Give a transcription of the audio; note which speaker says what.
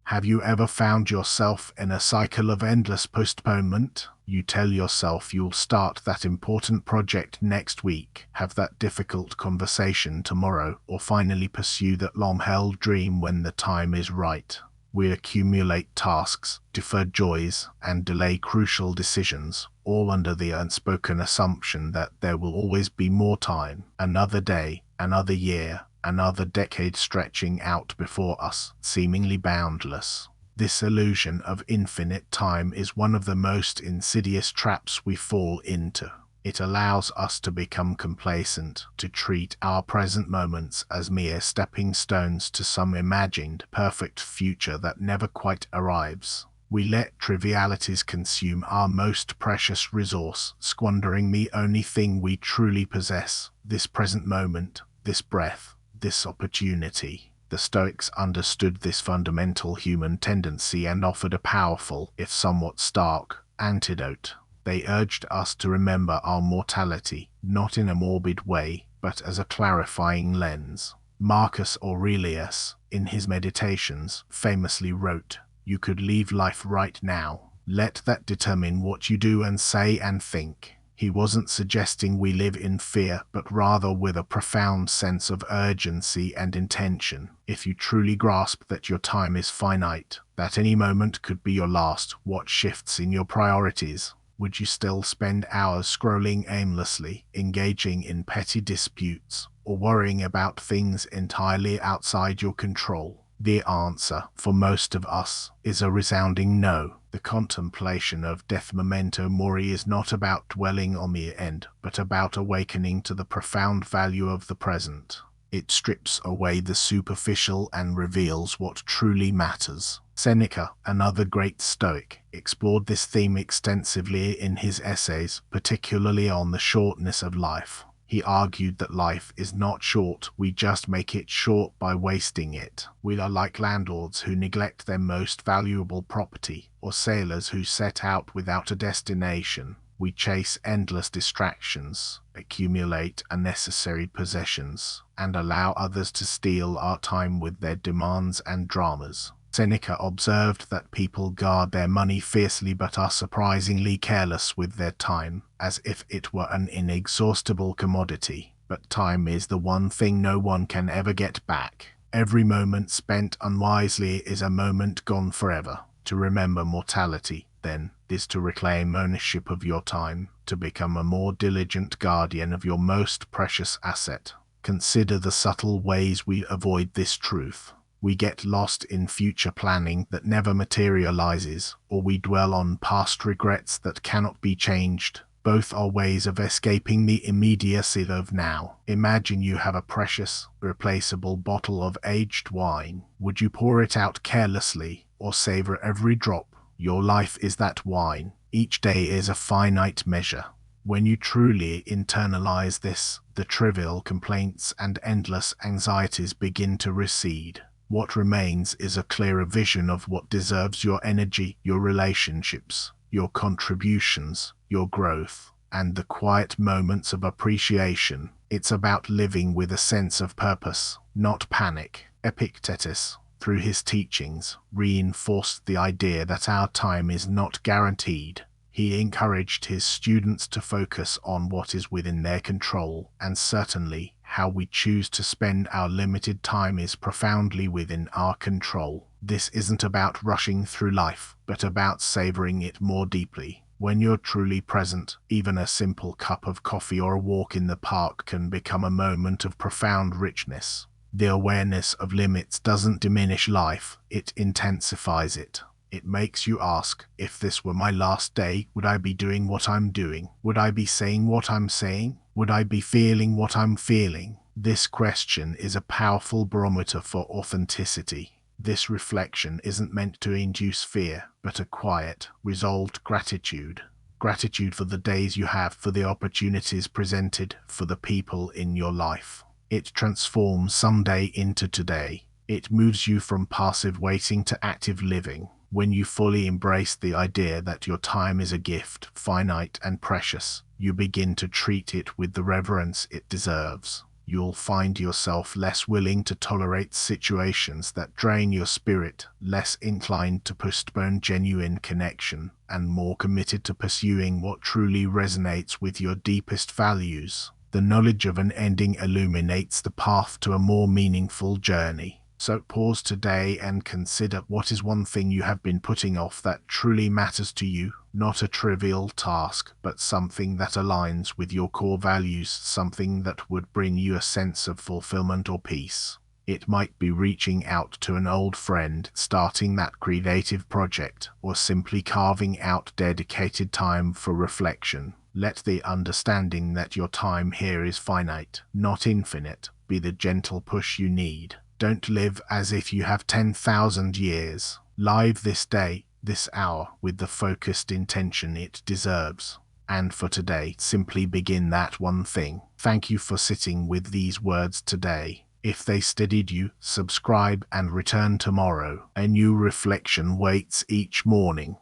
Speaker 1: Have you ever found yourself in a cycle of endless postponement? You tell yourself you'll start that important project next week, have that difficult conversation tomorrow, or finally pursue that long-held dream when the time is right. We accumulate tasks, defer joys, and delay crucial decisions, all under the unspoken assumption that there will always be more time, another day, another year, another decade stretching out before us, seemingly boundless. This illusion of infinite time is one of the most insidious traps we fall into. It allows us to become complacent, to treat our present moments as mere stepping stones to some imagined perfect future that never quite arrives. We let trivialities consume our most precious resource, squandering the only thing we truly possess, this present moment, this breath, this opportunity. The Stoics understood this fundamental human tendency and offered a powerful, if somewhat stark, antidote. They urged us to remember our mortality, not in a morbid way, but as a clarifying lens. Marcus Aurelius, in his Meditations, famously wrote, "You could leave life right now. Let that determine what you do and say and think." He wasn't suggesting we live in fear, but rather with a profound sense of urgency and intention. If you truly grasp that your time is finite, that any moment could be your last, what shifts in your priorities? Would you still spend hours scrolling aimlessly, engaging in petty disputes, or worrying about things entirely outside your control? The answer, for most of us, is a resounding no. The contemplation of death memento mori is not about dwelling on the end, but about awakening to the profound value of the present. It strips away the superficial and reveals what truly matters. Seneca, another great Stoic, explored this theme extensively in his essays, particularly on the shortness of life. He argued that life is not short, we just make it short by wasting it. We are like landlords who neglect their most valuable property, or sailors who set out without a destination. We chase endless distractions, accumulate unnecessary possessions, and allow others to steal our time with their demands and dramas. Seneca observed that people guard their money fiercely but are surprisingly careless with their time, as if it were an inexhaustible commodity. But time is the one thing no one can ever get back. Every moment spent unwisely is a moment gone forever. To remember mortality, then, is to reclaim ownership of your time, to become a more diligent guardian of your most precious asset. Consider the subtle ways we avoid this truth. We get lost in future planning that never materializes, or we dwell on past regrets that cannot be changed. Both are ways of escaping the immediacy of now. Imagine you have a precious, replaceable bottle of aged wine. Would you pour it out carelessly, or savor every drop? Your life is that wine. Each day is a finite measure. When you truly internalize this, the trivial complaints and endless anxieties begin to recede. What remains is a clearer vision of what deserves your energy, your relationships, your contributions, your growth, and the quiet moments of appreciation. It's about living with a sense of purpose, not panic. Epictetus, through his teachings, reinforced the idea that our time is not guaranteed. He encouraged his students to focus on what is within their control, and certainly, how we choose to spend our limited time is profoundly within our control. This isn't about rushing through life, but about savoring it more deeply. When you're truly present, even a simple cup of coffee or a walk in the park can become a moment of profound richness. The awareness of limits doesn't diminish life, it intensifies it. It makes you ask, if this were my last day, would I be doing what I'm doing? Would I be saying what I'm saying? Would I be feeling what I'm feeling? This question is a powerful barometer for authenticity. This reflection isn't meant to induce fear, but a quiet, resolved gratitude. Gratitude for the days you have, for the opportunities presented, for the people in your life. It transforms someday into today. It moves you from passive waiting to active living. When you fully embrace the idea that your time is a gift, finite and precious, you begin to treat it with the reverence it deserves. You'll find yourself less willing to tolerate situations that drain your spirit, less inclined to postpone genuine connection, and more committed to pursuing what truly resonates with your deepest values. The knowledge of an ending illuminates the path to a more meaningful journey. So pause today and consider, what is one thing you have been putting off that truly matters to you? Not a trivial task, but something that aligns with your core values, something that would bring you a sense of fulfillment or peace. It might be reaching out to an old friend, starting that creative project, or simply carving out dedicated time for reflection. Let the understanding that your time here is finite, not infinite, be the gentle push you need. Don't live as if you have 10,000 years. Live this day, this hour, with the focused intention it deserves. And for today, simply begin that one thing. Thank you for sitting with these words today. If they steadied you, subscribe and return tomorrow. A new reflection waits each morning.